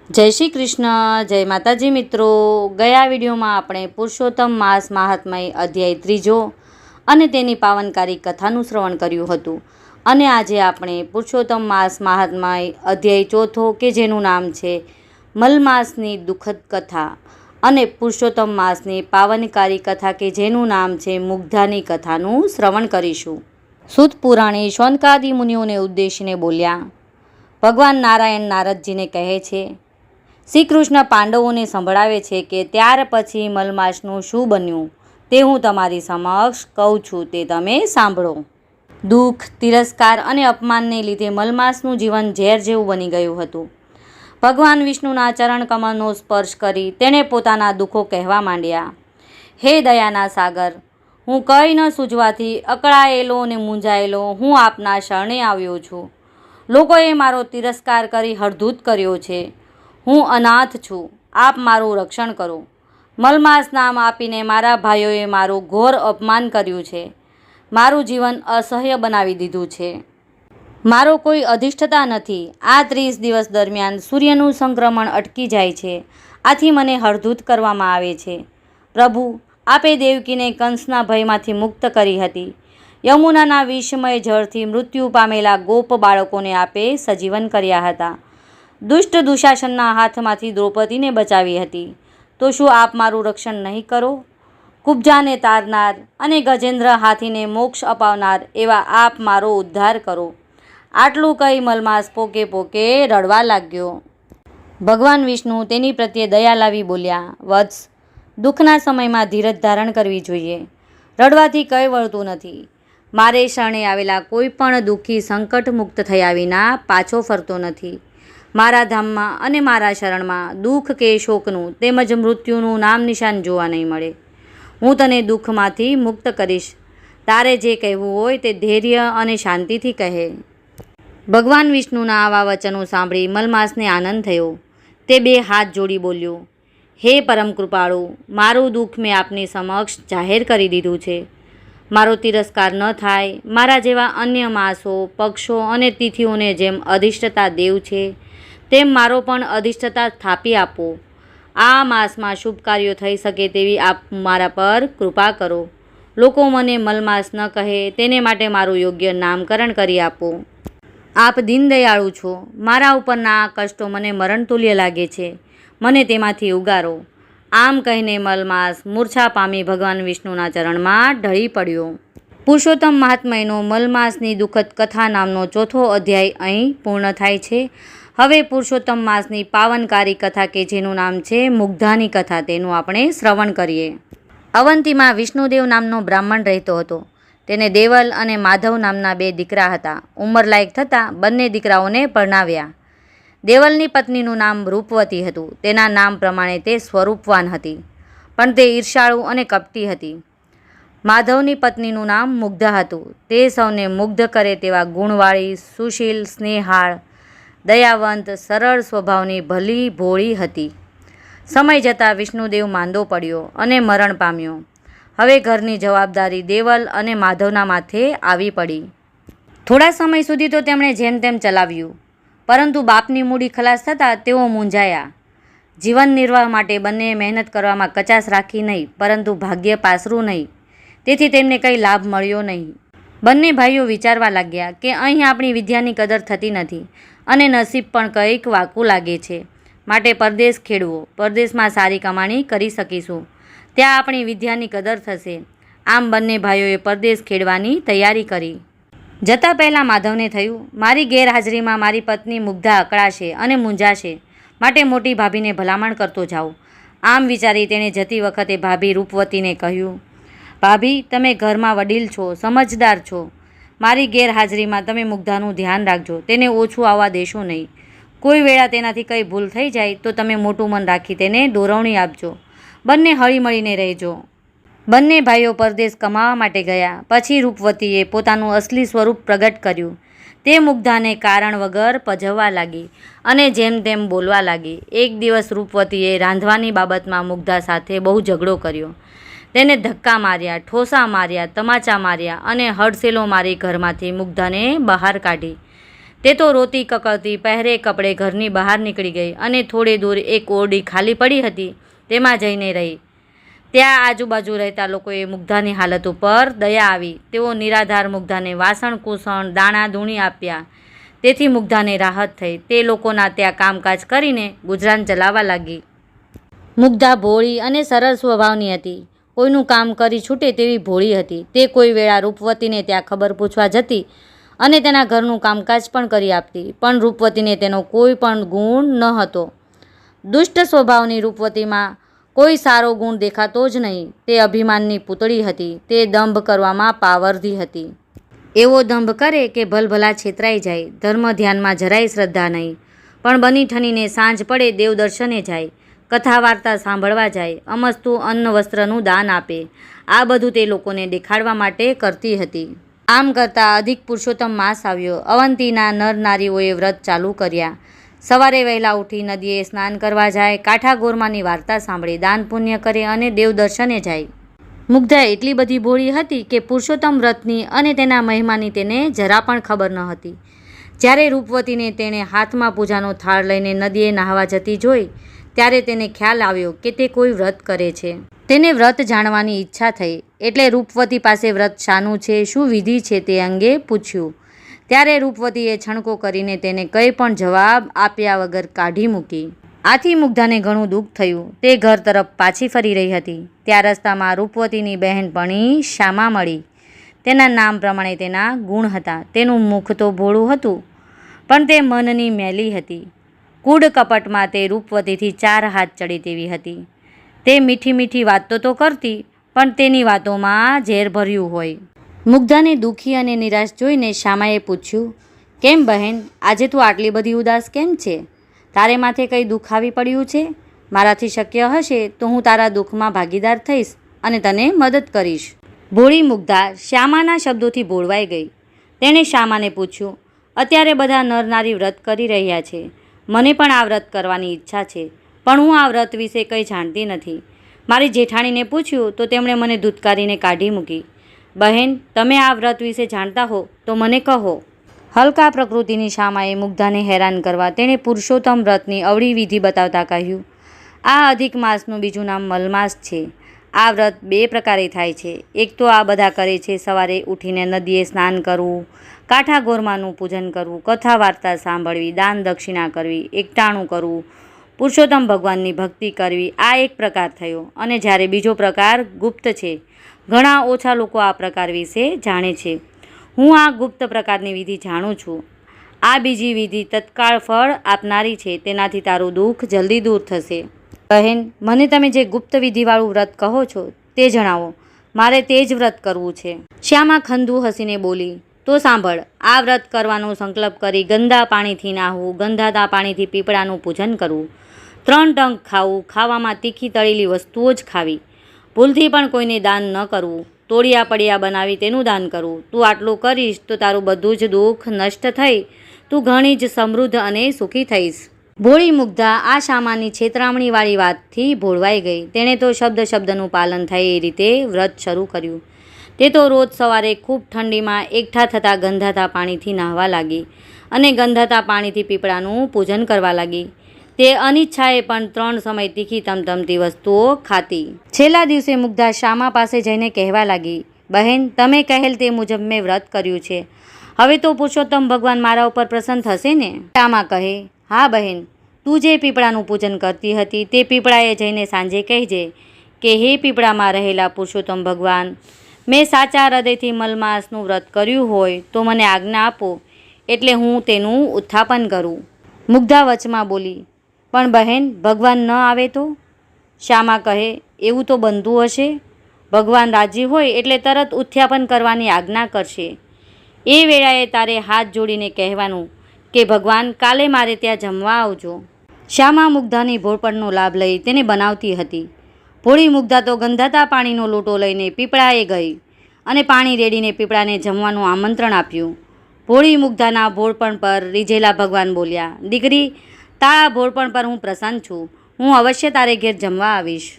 જય શ્રી કૃષ્ણ, જય માતાજી મિત્રો। ગયા વિડીયોમાં આપણે પુરુષોત્તમ માસ મહાત્મય અધ્યાય 3 અને તેની પાવનકારી કથાનું શ્રવણ કર્યું હતું અને આજે આપણે પુરુષોત્તમ માસ મહાત્મય અધ્યાય 4 કે જેનું નામ છે મલમાસની દુઃખદ કથા અને પુરુષોત્તમ માસની પાવનકારી કથા કે જેનું નામ છે મુગ્ધાની કથાનું શ્રવણ કરીશું। સૂત પુરાણી શૌનકાદિ મુનિઓને ઉદ્દેશીને બોલ્યા। ભગવાન નારાયણ નારદજીને કહે છે, શ્રી કૃષ્ણ પાંડવોને સંભળાવે છે કે ત્યાર પછી મલમાસનું શું બન્યું તે હું તમારી સમક્ષ કહું છું, તે તમે સાંભળો। દુઃખ, તિરસ્કાર અને અપમાનને લીધે મલમાસનું જીવન ઝેર જેવું બની ગયું હતું। ભગવાન વિષ્ણુના ચરણ કમળનો સ્પર્શ કરી તેણે પોતાના દુઃખો કહેવા માંડ્યા। હે દયાના સાગર, હું કંઈ ન સૂઝવાથી અકળાયેલો અને મૂંઝાયેલો હું આપના શરણે આવ્યો છું। લોકોએ મારો તિરસ્કાર કરી હળધૂત કર્યો છે। હું અનાથ છું, આપ મારું રક્ષણ કરો। મલમાસ નામ આપીને મારા ભાઈઓએ મારું ઘોર અપમાન કર્યું છે, મારું જીવન અસહ્ય બનાવી દીધું છે। મારો કોઈ અધિષ્ઠતા નથી। આ 30 દિવસ દરમિયાન સૂર્યનું સંક્રમણ અટકી જાય છે, આથી મને હળધૂત કરવામાં આવે છે। પ્રભુ, આપે દેવકીને કંસના ભયમાંથી મુક્ત કરી હતી। યમુનાના વિષમય જળથી મૃત્યુ પામેલા ગોપ બાળકોને આપે સજીવન કર્યા હતા। દુષ્ટ દુશાસનના હાથમાંથી દ્રૌપદીને બચાવી હતી, તો શું આપ મારું રક્ષણ નહીં કરો? કુબ્જાને તારનાર અને ગજેન્દ્ર હાથીને મોક્ષ અપાવનાર એવા આપ મારો ઉદ્ધાર કરો। આટલું કહી મલમાસ પોકે પોકે રડવા લાગ્યો। ભગવાન વિષ્ણુ તેની પ્રત્યે દયા લાવી બોલ્યા, વત્સ, દુઃખના સમયમાં ધીરજ ધારણ કરવી જોઈએ। રડવાથી કંઈ વળતું નથી। મારે શરણે આવેલા કોઈ પણ દુઃખી સંકટ મુક્ત થયા વિના પાછો ફરતો નથી। મારા ધામમાં અને મારા શરણમાં દુઃખ કે શોકનું તેમજ મૃત્યુનું નામ નિશાન જોવા નહીં મળે। હું તને દુઃખમાંથી મુક્ત કરીશ। તારે જે કહેવું હોય તે ધૈર્ય અને શાંતિથી કહે। ભગવાન વિષ્ણુના આવા વચનો સાંભળી મલમાસને આનંદ થયો। તે 2 હાથ જોડી બોલ્યો, હે પરમ કૃપાળુ, મારું દુઃખ મેં આપની સમક્ષ જાહેર કરી દીધું છે। મારો તિરસ્કાર ન થાય। મારા જેવા અન્ય માસો, પક્ષો અને તિથિઓને જેમ અધિષ્ઠતા દેવ છે તેમ મારો પણ અધિષ્ઠતા સ્થાપી આપો। આ માસમાં શુભ કાર્યો થઈ શકે તેવી આપ મારા પર કૃપા કરો। લોકો મને મલમાસ ન કહે તેને માટે મારું યોગ્ય નામકરણ કરી આપો। આપ દીનદયાળુ છો। મારા ઉપરના આ કષ્ટો મને મરણતુલ્ય લાગે છે, મને તેમાંથી ઉગારો। આમ કહીને મલમાસ મૂર્છા પામી ભગવાન વિષ્ણુના ચરણમાં ઢળી પડ્યો। પુરુષોત્તમ મહાત્મયનો મલમાસની દુઃખદ કથા નામનો 4થો અધ્યાય અહીં પૂર્ણ થાય છે। હવે પુરુષોત્તમ માસની પાવનકારી કથા કે જેનું નામ છે મુગ્ધાની કથા તેનું આપણે શ્રવણ કરીએ। અવંતીમાં વિષ્ણુદેવ નામનો બ્રાહ્મણ રહેતો હતો। તેને દેવલ અને માધવ નામના 2 દીકરા હતા। ઉંમરલાયક થતાં બંને દીકરાઓને પરણાવ્યા। દેવલની પત્નીનું નામ રૂપવતી હતું। તેના નામ પ્રમાણે તે સ્વરૂપવાન હતી, પણ તે ઈર્ષાળુ અને કપટી હતી। માધવની પત્નીનું નામ મુગ્ધા હતું। તે સૌને મુગ્ધ કરે તેવા ગુણવાળી, સુશીલ, સ્નેહાળ, દયાવંત, સરળ સ્વભાવની ભલી ભોળી હતી। સમય જતાં વિષ્ણુદેવ માંદો પડ્યો અને મરણ પામ્યો। હવે ઘરની જવાબદારી દેવલ અને માધવના માથે આવી પડી। થોડા સમય સુધી તો તેમણે જેમ તેમ ચલાવ્યું, પરંતુ બાપની મૂડી ખલાસ થતાં તેઓ મૂંઝાયા। જીવન નિર્વાહ માટે બંનેએ મહેનત કરવામાં કચાશ રાખી નહીં, પરંતુ ભાગ્ય પાસરું નહીં, તેથી તેમને કંઈ લાભ મળ્યો નહીં। બંને ભાઈઓ વિચારવા લાગ્યા કે અહીં આપણી વિદ્યાની કદર થતી નથી અને નસીબ પણ કંઈક વાંકું લાગે છે, માટે પરદેશ ખેડવો। પરદેશમાં સારી કમાણી કરી શકીશું, ત્યાં આપણી વિદ્યાની કદર થશે। આમ બંને ભાઈઓએ પરદેશ ખેડવાની તૈયારી કરી। જતાં પહેલાં માધવને થયું, મારી ગેરહાજરીમાં મારી પત્ની મુગ્ધા અકળાશે અને મૂંઝાશે, માટે મોટી ભાભીને ભલામણ કરતો જાઉં। આમ વિચારી તેણે જતી વખતે ભાભી રૂપવતીને કહ્યું, ભાભી, તમે ઘરમાં વડીલ છો, સમજદાર છો। મારી ગેરહાજરીમાં તમે મુગ્ધાનું ધ્યાન રાખજો, તેને ઓછું આવવા દેશો નહીં। કોઈ વેળા તેનાથી કંઈ ભૂલ થઈ જાય તો તમે મોટું મન રાખી તેને દોરવણી આપજો। બંને હળીમળીને રહેજો। બંને ભાઈઓ પરદેશ કમાવા માટે ગયા। પછી રૂપવતીએ પોતાનું અસલી સ્વરૂપ પ્રગટ કર્યું। તે મુગ્ધાને કારણ વગર પજવવા લાગી અને જેમ તેમ બોલવા લાગી। એક દિવસ રૂપવતીએ રાંધવાની બાબતમાં મુગ્ધા સાથે બહુ ઝઘડો કર્યો। તેને ધક્કા માર્યા, ઠોસા માર્યા, તમાચા માર્યા અને હડસેલો મારી ઘરમાંથી મુગ્ધાને બહાર કાઢી। તે તો રોતી કકળતી પહેરે કપડે ઘરની બહાર નીકળી ગઈ અને થોડે દૂર એક ઓરડી ખાલી પડી હતી તેમાં જઈને રહી. ત્યાં આજુબાજુ રહેતા લોકોએ મુગ્ધાની હાલત ઉપર દયા આવી. તેઓ નિરાધાર મુગ્ધાને વાસણ કૂસણ દાણા ધૂણી આપ્યા. તેથી મુગ્ધાને રાહત થઈ. તે લોકોના ત્યાં કામકાજ કરીને ગુજરાન ચલાવવા લાગી. મુગ્ધા ભોળી અને સરળ સ્વભાવની હતી. કોઈનું કામ કરી છૂટે તેવી ભોળી હતી. તે કોઈ વેળા રૂપવતીને ત્યાં ખબર પૂછવા જતી અને તેના ઘરનું કામકાજ પણ કરી આપતી. પણ રૂપવતીને તેનો કોઈ પણ ગુણ ન હતો. દુષ્ટ સ્વભાવની રૂપવતીમાં કોઈ સારો ગુણ દેખાતો જ નહીં. તે અભિમાનની પૂતળી હતી. તે દંભ કરવામાં પાવરધી હતી. એવો દંભ કરે કે ભલભલા છેતરાઈ જાય. ધર્મ ધ્યાનમાં જરાય શ્રદ્ધા નહીં. પણ બની ઠનીને સાંજ પડે દેવદર્શને જાય, કથા વાર્તા સાંભળવા જાય, અમસ્તુ અન્ન વસ્ત્રનું દાન આપે. આ બધું તે લોકોને દેખાડવા માટે કરતી હતી. આમ કરતાં અધિક પુરુષોત્તમ માસ આવ્યો. અવંતીના નર નારીઓએ વ્રત ચાલુ કર્યા. સવારે વહેલા ઉઠી નદીએ સ્નાન કરવા જાય, કાંઠા ગોરમાની વાર્તા સાંભળે, દાન પુણ્ય કરે અને દેવદર્શને જાય. મુગ્ધા એટલી બધી ભોળી હતી કે પુરુષોત્તમ વ્રતની અને તેના મહિમાની તેને જરા પણ ખબર ન હતી. જ્યારે રૂપવતીને તેણે હાથમાં પૂજાનો થાળ લઈને નદીએ નહાવા જતી જોઈ ત્યારે તેને ખ્યાલ આવ્યો કે તે કોઈ વ્રત કરે છે. તેને વ્રત જાણવાની ઈચ્છા થઈ. એટલે રૂપવતી પાસે વ્રત શાનું છે, શું વિધિ છે તે અંગે પૂછ્યું. ત્યારે રૂપવતીએ છણકો કરીને તેને કંઈ પણ જવાબ આપ્યા વગર કાઢી મૂકી. આથી મુગ્ધાને ઘણું દુઃખ થયું. તે ઘર તરફ પાછી ફરી રહી હતી. ત્યાં રસ્તામાં રૂપવતીની બહેનપણી શ્યામા મળી. તેના નામ પ્રમાણે તેના ગુણ હતા. તેનું મુખ તો ભોળું હતું પણ તે મનની મેલી હતી. કૂડ કપટમાં તે રૂપવતીથી 4 હાથ ચડે તેવી હતી. તે મીઠી મીઠી વાતો તો કરતી પણ તેની વાતોમાં ઝેર ભર્યું હોય. મુગ્ધાને દુઃખી અને નિરાશ જોઈને શ્યામાએ પૂછ્યું, કેમ બહેન, આજે તું આટલી બધી ઉદાસ કેમ છે? તારે માથે કંઈ દુઃખ આવી પડ્યું છે? મારાથી શક્ય હશે તો હું તારા દુઃખમાં ભાગીદાર થઈશ અને તને મદદ કરીશ. ભોળી મુગ્ધા શ્યામાના શબ્દોથી ભોળવાઈ ગઈ. તેણે શ્યામાને પૂછ્યું, અત્યારે બધા નર નારી વ્રત કરી રહ્યા છે. મને પણ આ વ્રત કરવાની ઈચ્છા છે, પણ હું આ વ્રત વિશે કંઈ જાણતી નથી. મારી જેઠાણીને પૂછ્યું તો તેમણે મને ધૂતકારીને કાઢી મૂકી. બહેન, તમે આ વ્રત વિશે જાણતા હો તો મને કહો. હલકા પ્રકૃતિની શ્યામાએ મુગ્ધાને હેરાન કરવા તેણે પુરુષોત્તમ વ્રતની અવળી વિધિ બતાવતા કહ્યું, આ અધિક માસનું બીજું નામ મલમાસ છે. આ વ્રત 2 પ્રકારે થાય છે. એક તો આ બધા કરે છે સવારે ઉઠીને નદીએ સ્નાન કરવું, કાંઠા ગોરમાનું પૂજન કરવું, કથા વાર્તા સાંભળવી, દાન દક્ષિણા કરવી, એકટાણું કરવું, પુરુષોત્તમ ભગવાનની ભક્તિ કરવી. આ એક પ્રકાર થયો. અને જ્યારે બીજો પ્રકાર ગુપ્ત છે. ઘણા ઓછા લોકો આ પ્રકાર વિશે જાણે છે. હું આ ગુપ્ત પ્રકારની વિધિ જાણું છું. આ બીજી વિધિ તત્કાળ ફળ આપનારી છે. તેનાથી તારું દુઃખ જલ્દી દૂર થશે. બહેન, મને તમે જે ગુપ્ત વિધિવાળું વ્રત કહો છો તે જણાવો. મારે તે જ વ્રત કરવું છે. શ્યામા ખંદુ હસીને બોલી, તો સાંભળ. આ વ્રત કરવાનો સંકલ્પ કરી ગંદા પાણીથી નાહવું, ગંધાતા પાણીથી પીપળાનું પૂજન કરવું, 3 ટંક ખાવું, ખાવામાં તીખી તળેલી વસ્તુઓ જ ખાવી, ભૂલથી પણ કોઈને દાન ન કરવું, તોડિયા પડિયા બનાવી તેનું દાન કરવું. તું આટલું કરીશ તો તારું બધું જ દુઃખ નષ્ટ થઈ તું ઘણી જ સમૃદ્ધ અને સુખી થઈશ. ભોળી મુગ્ધા આ શ્યામાની છેતરામણીવાળી વાતથી ભોળવાઈ ગઈ. તેણે તો શબ્દ શબ્દનું પાલન થાય એ રીતે વ્રત શરૂ કર્યું. તે તો રોજ સવારે ખૂબ ઠંડીમાં એકઠા થતા ગંધાતા પાણીથી નહાવા લાગી અને ગંધાતા પાણીથી પીપળાનું પૂજન કરવા લાગી. તે અનિચ્છાએ પણ 3 સમય તીખી તમતમતી વસ્તુઓ ખાતી. છેલ્લા દિવસે મુગ્ધા શ્યામા પાસે જઈને કહેવા લાગી, બહેન, તમે કહેલ તે મુજબ મેં વ્રત કર્યું છે. હવે તો પુરુષોત્તમ ભગવાન મારા ઉપર પ્રસન્ન થશે ને? શ્યામા કહે, હા બહેન, તું જે પીપળાનું પૂજન કરતી હતી તે પીપળાએ જઈને સાંજે કહેજે કે હે પીપળામાં રહેલા પુરુષોત્તમ ભગવાન, મેં સાચા હૃદયથી મલમાસનું વ્રત કર્યું હોય તો મને આજ્ઞા આપો એટલે હું તેનું ઉત્થાપન કરું. મુગ્ધા વચમાં બોલી, પણ બહેન, ભગવાન ન આવે તો? શ્યામા કહે, એવું તો બનતું હશે. ભગવાન રાજી હોય એટલે તરત ઉત્થાપન કરવાની આજ્ઞા કરશે. એ વેળાએ તારે હાથ જોડીને કહેવાનું કે ભગવાન, કાલે મારે ત્યાં જમવા આવજો. શ્યામા મુગ્ધાની ભોળપણનો લાભ લઈ તેને બનાવતી હતી. ભોળી મુગ્ધા તો ગંધાતા પાણીનો લોટો લઈને પીપળાએ ગઈ અને પાણી રેડીને પીપળાને જમવાનું આમંત્રણ આપ્યું. ભોળી મુગ્ધાના ભોળપણ પર રીઝેલા ભગવાન બોલ્યા, દીકરી, તારા ભોળપણ પર હું પ્રસન્ન છું. હું અવશ્ય તારે ઘેર જમવા આવીશ.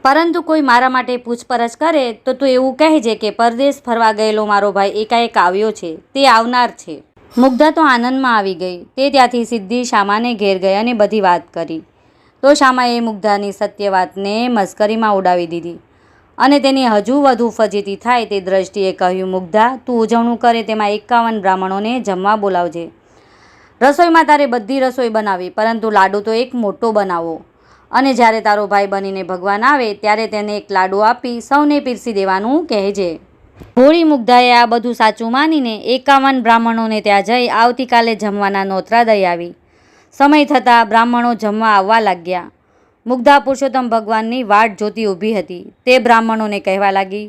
પરંતુ કોઈ મારા માટે પૂછપરછ કરે તો તું એવું કહેજે કે પરદેશ ફરવા ગયેલો મારો ભાઈ એકાએક આવ્યો છે. તે આવનાર છે. મુગ્ધા તો આનંદમાં આવી ગઈ. તે ત્યાંથી સીધી શામાને ઘેર ગઈ અને બધી વાત કરી. તો શામાએ મુગ્ધાની સત્ય વાતને મસ્કરીમાં ઉડાવી દીધી અને તેની હજુ વધુ ફજીતી થાય તે દ્રષ્ટિએ કહ્યું, મુગ્ધા, તું ઉજવણું કરે તેમાં 51 બ્રાહ્મણોને જમવા બોલાવજે. રસોઈમાં તારે બધી રસોઈ બનાવી, પરંતુ લાડુ તો એક મોટો બનાવો. અને જ્યારે તારો ભાઈ બનીને ભગવાન આવે ત્યારે તેને એક લાડુ આપી સૌને પીરસી દેવાનું કહેજે. ભોળી મુગ્ધાએ આ બધું સાચું માનીને 51 બ્રાહ્મણોને ત્યાં જઈ આવતીકાલે જમવાના નોતરા દઈ આવી. સમય થતાં બ્રાહ્મણો જમવા આવવા લાગ્યા. મુગ્ધા પુરુષોત્તમ ભગવાનની વાટ જોતી ઊભી હતી. તે બ્રાહ્મણોને કહેવા લાગી,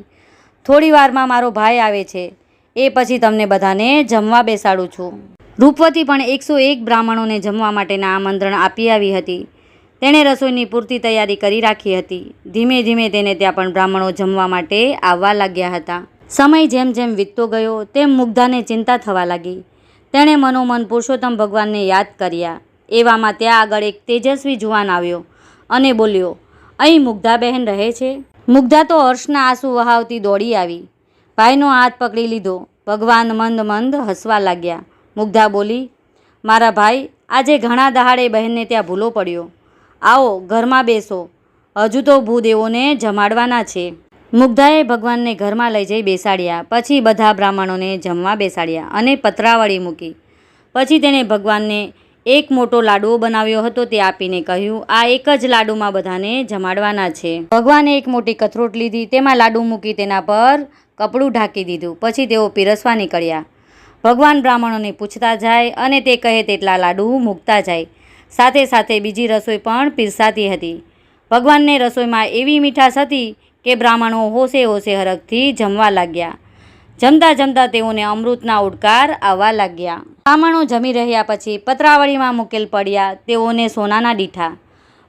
થોડી વારમાં મારો ભાઈ આવે છે, એ પછી તમને બધાને જમવા બેસાડું છું. રૂપવતી પણ 101 બ્રાહ્મણોને જમવા માટેના આમંત્રણ આપી આવી હતી. તેણે રસોઈની પૂરતી તૈયારી કરી રાખી હતી. ધીમે ધીમે તેને ત્યાં પણ બ્રાહ્મણો જમવા માટે આવવા લાગ્યા હતા. સમય જેમ જેમ વીતતો ગયો તેમ મુગ્ધાને ચિંતા થવા લાગી. તેણે મનોમન પુરુષોત્તમ ભગવાનને યાદ કર્યા. એવામાં ત્યાં આગળ એક તેજસ્વી જુવાન આવ્યો અને બોલ્યો, અહીં મુગ્ધા બહેન રહે છે? મુગ્ધા તો હર્ષના આંસુ વહાવતી દોડી આવી. ભાઈનો હાથ પકડી લીધો. ભગવાન મંદ મંદ હસવા લાગ્યા. મુગ્ધા બોલી, મારા ભાઈ, આજે ઘણા દહાડે બહેનને ત્યાં ભૂલો પડ્યો. આવો, ઘરમાં બેસો, હજુ તો ભૂદેવોને જમાડવાના છે. મુગ્ધાએ ભગવાનને ઘરમાં લઈ જઈ બેસાડ્યા. પછી બધા બ્રાહ્મણોને જમવા બેસાડ્યા અને પતરાવળી મૂકી. પછી તેણે ભગવાનને એક મોટો લાડવો બનાવ્યો હતો તે આપીને કહ્યું, આ એક જ લાડુમાં બધાને જમાડવાના છે. ભગવાને એક મોટી કથરોટ લીધી, તેમાં લાડુ મૂકી તેના પર કપડું ઢાંકી દીધું. પછી તેઓ પીરસવા નીકળ્યા. ભગવાન બ્રાહ્મણોને પૂછતા જાય અને તે કહે તેટલા લાડુ મૂકતા જાય. સાથે સાથે બીજી રસોઈ પણ પીરસાતી હતી. ભગવાનને રસોઈમાં એવી મીઠાશ હતી કે બ્રાહ્મણો હોશે હોશે હરખથી જમવા લાગ્યા. જમતા જમતા તેઓને અમૃતના ઉડકાર આવવા લાગ્યા. બ્રાહ્મણો જમી રહ્યા પછી પતરાવળીમાં મૂકેલ પડ્યા તેઓને સોનાના દીઠા.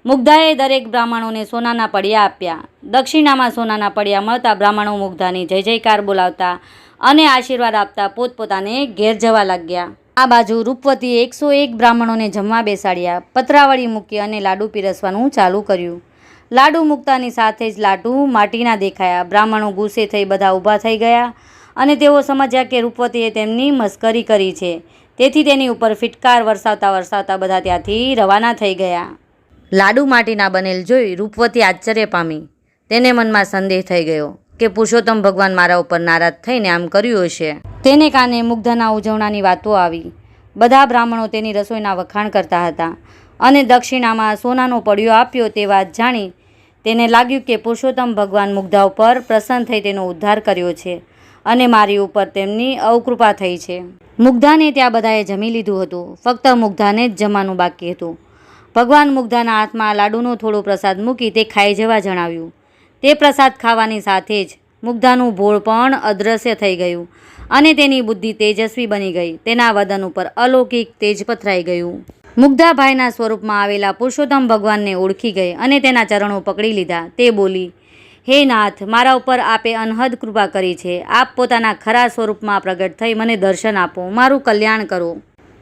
મુગ્ધાએ દરેક બ્રાહ્મણોને સોનાના પડ્યા આપ્યા. દક્ષિણામાં સોનાના પડ્યા મળતા બ્રાહ્મણો મુગ્ધાની જય જયકાર બોલાવતા અને આશીર્વાદ આપતા પોતપોતાને ઘેર જવા લાગ્યા. આ બાજુ રૂપવતીએ 101 બ્રાહ્મણોને જમવા બેસાડ્યા, પતરાવળી મૂકી અને લાડુ પીરસવાનું ચાલુ કર્યું. લાડુ મૂકતાની સાથે જ લાડુ માટીના દેખાયા. બ્રાહ્મણો ગુસ્સે થઈ બધા ઊભા થઈ ગયા અને તેઓ સમજ્યા કે રૂપવતીએ તેમની મસ્કરી કરી છે. તેથી તેની ઉપર ફિટકાર વરસાવતા વરસાવતા બધા ત્યાંથી રવાના થઈ ગયા. લાડુ માટીના બનેલ જોઈ રૂપવતી આશ્ચર્ય પામી. તેને મનમાં સંદેહ થઈ ગયો કે પુરુષોત્તમ ભગવાન મારા ઉપર નારાજ થઈને આમ કર્યું હશે. તેને કાને મુગ્ધાના ઉજવણાની વાતો આવી. બધા બ્રાહ્મણો તેની રસોઈના વખાણ કરતા હતા અને દક્ષિણામાં સોનાનો પડ્યો આપ્યો તે વાત જાણી તેને લાગ્યું કે પુરુષોત્તમ ભગવાન મુગ્ધા ઉપર પ્રસન્ન થઈ તેનો ઉદ્ધાર કર્યો છે અને મારી ઉપર તેમની અવકૃપા થઈ છે. મુગ્ધાને ત્યાં બધાએ જમી લીધું હતું. ફક્ત મુગ્ધાને જ જમવાનું બાકી હતું. ભગવાન મુગ્ધાના હાથમાં લાડુનો થોડો પ્રસાદ મૂકી તે ખાઈ જવા જણાવ્યું. તે પ્રસાદ ખાવાની સાથે જ મુગ્ધાનું ભોળ પણ અદૃશ્ય થઈ ગયું અને તેની બુદ્ધિ તેજસ્વી બની ગઈ. તેના વદન ઉપર અલૌકિક તેજ પથરાઈ ગયું. મુગ્ધા ભાઈના સ્વરૂપમાં આવેલા પુરુષોત્તમ ભગવાનને ઓળખી ગઈ અને તેના ચરણો પકડી લીધા. તે બોલી, હે નાથ, મારા ઉપર આપે અનહદ કૃપા કરી છે. આપ પોતાના ખરા સ્વરૂપમાં પ્રગટ થઈ મને દર્શન આપો, મારું કલ્યાણ કરો.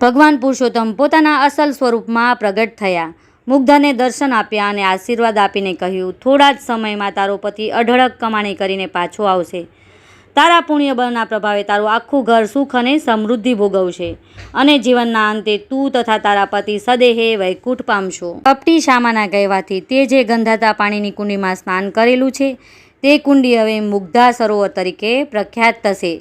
ભગવાન પુરુષોત્તમ પોતાના અસલ સ્વરૂપમાં પ્રગટ થયા. મુગ્ધાને દર્શન આપ્યા અને આશીર્વાદ આપીને કહ્યું, થોડા જ સમયમાં તારો પતિ અઢળક કમાણી કરીને પાછો આવશે. તારા પુણ્ય બળના પ્રભાવે તારું આખું ઘર સુખ અને સમૃદ્ધિ ભોગવશે અને જીવનના અંતે તું તથા તારા પતિ સદેહે વૈકુંઠ પામશો. કપટી શામાના કહેવાથી તે જે ગંધાતા પાણીની કુંડીમાં સ્નાન કરેલું છે તે કુંડી હવે મુગ્ધા સરોવર તરીકે પ્રખ્યાત થશે.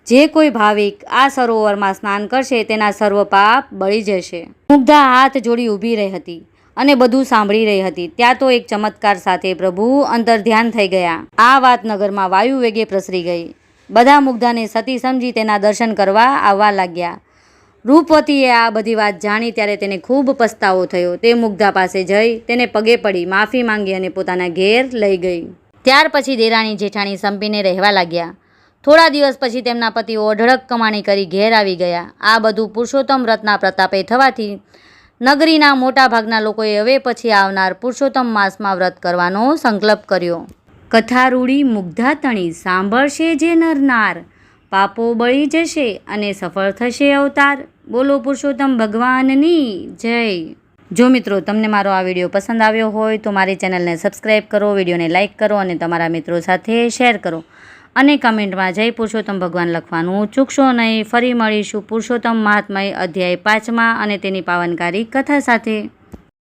જે કોઈ ભાવિક આ સરોવરમાં સ્નાન કરશે તેના સર્વ પાપ બળી જશે. મુગ્ધા હાથ જોડી ઊભી રહી હતી અને બધું સાંભળી રહી હતી. ત્યાં તો એક ચમત્કાર સાથે પ્રભુ અંતર્ધ્યાન થઈ ગયા. આ વાત નગરમાં વાયુ વેગે પ્રસરી ગઈ. બધા મુગ્ધાને સતી સમજી તેના દર્શન કરવા આવવા લાગ્યા. રૂપવતીએ આ બધી વાત જાણી ત્યારે તેને ખૂબ પસ્તાવો થયો. તે મુગ્ધા પાસે જઈ તેને પગે પડી માફી માંગી અને પોતાના ઘેર લઈ ગઈ. ત્યાર પછી દેરાણી જેઠાણી સંપીને રહેવા લાગ્યા. થોડા દિવસ પછી તેમના પતિઓ અઢળક કમાણી કરી ઘેર આવી ગયા. આ બધું પુરુષોત્તમ વ્રતના પ્રતાપે થવાથી નગરીના મોટા ભાગના લોકોએ હવે પછી આવનાર પુરુષોત્તમ માસમાં વ્રત કરવાનો સંકલ્પ કર્યો. કથા રૂડી મુગ્ધા તણી સાંભળશે જે નરનાર, પાપો બળી જશે અને સફળ થશે અવતાર. બોલો પુરુષોત્તમ ભગવાનની જય. જો મિત્રો તમને મારો આ વિડીયો પસંદ આવ્યો હોય તો મારી ચેનલને સબસ્ક્રાઈબ કરો, વિડીયોને લાઇક કરો અને તમારા મિત્રો સાથે શેર કરો અને કમેન્ટમાં જય પુરુષોત્તમ ભગવાન લખવાનું ચૂકશો નહીં. ફરી મળીશું પુરુષોત્તમ મહાત્મય અધ્યાય 5 અને તેની પાવનકારી કથા સાથે.